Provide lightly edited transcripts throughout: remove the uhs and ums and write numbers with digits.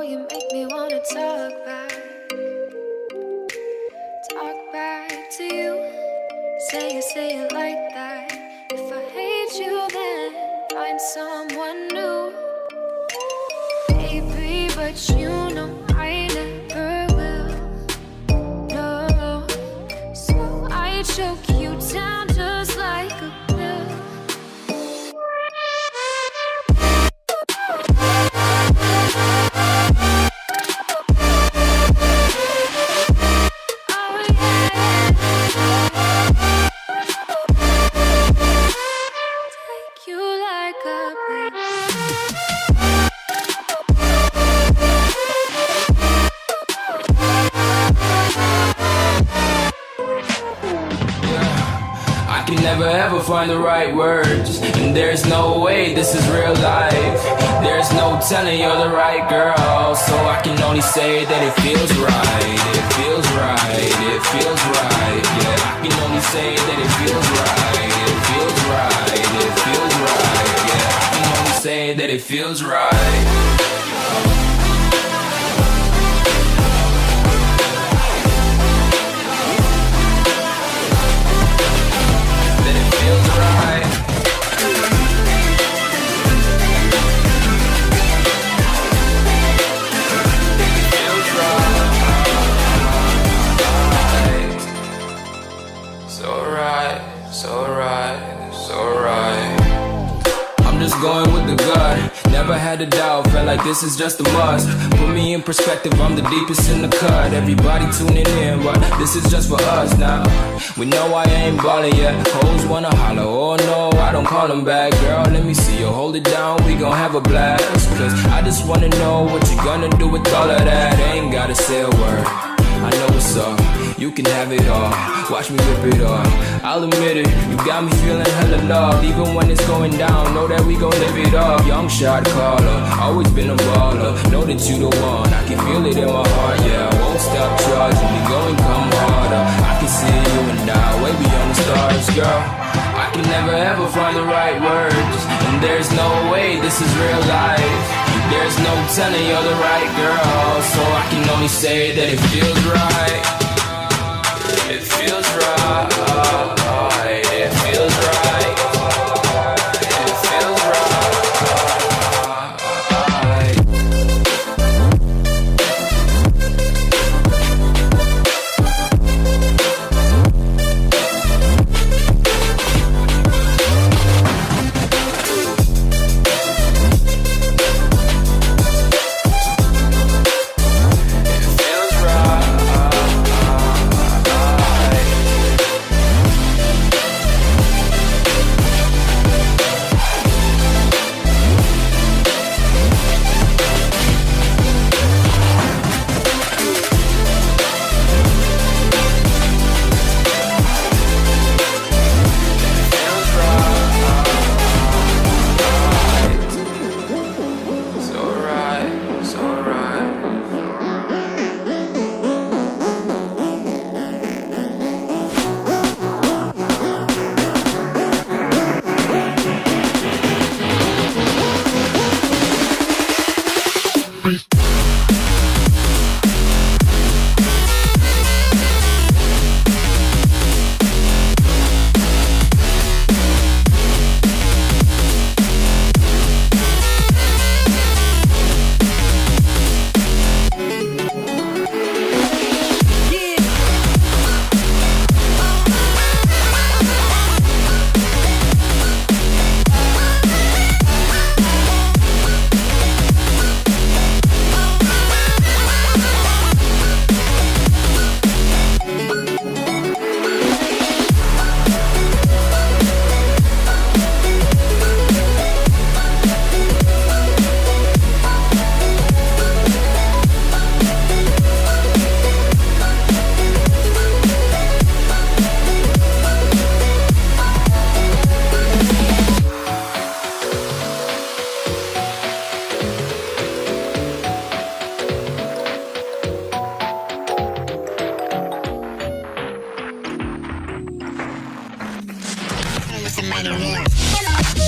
you make me wanna talk back to you. Say it like that. If I hate you, then find someone new. Baby, but you know I never will. No, so I choke you down just like a pill. Never ever find the right words, and there's no way this is real life. There's no telling you're the right girl, so I can only say that it feels right. It feels right, it feels right. Yeah, I can only say that it feels right. It feels right, it feels right. Yeah, I can only say that it feels right. Going with the gut, never had a doubt, felt like this is just a must. Put me in perspective, I'm the deepest in the cut. Everybody tuning in, but this is just for us now. We know I ain't ballin' yet, hoes wanna holler, oh no, I don't call them back. Girl, let me see you hold it down, we gon' have a blast. Cause I just wanna know what you gonna do with all of that. Ain't gotta say a word, I know what's up. You can have it all, watch me rip it off. I'll admit it, you got me feeling hella love. Even when it's going down, know that we gon' live it up. Young shot caller, always been a baller. Know that you the one, I can feel it in my heart. Yeah, I won't stop charging, we going come harder. I can see you and I, way beyond the stars, girl. I can never ever find the right words, and there's no way this is real life. There's no telling you're the right girl, so I can only say that it feels right. It feels right, it feels right, it feels right. Mighty War.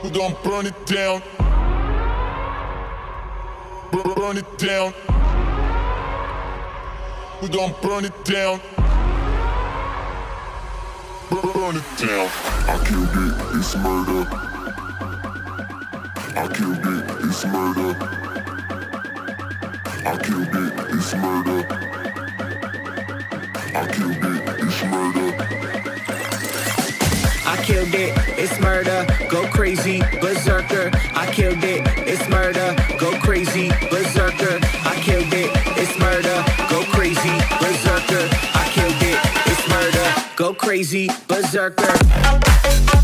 We're gonna burn it down. Burn it down. We're gonna burn it down. Burn it down. I killed it, it's murder. I killed it, it's murder. I killed it, it's murder. I killed it, it's murder. I killed it, it's murder, go crazy, berserker. I killed it, it's murder, go crazy, berserker. I killed it, it's murder, go crazy, berserker. I killed it, it's murder, go crazy, berserker.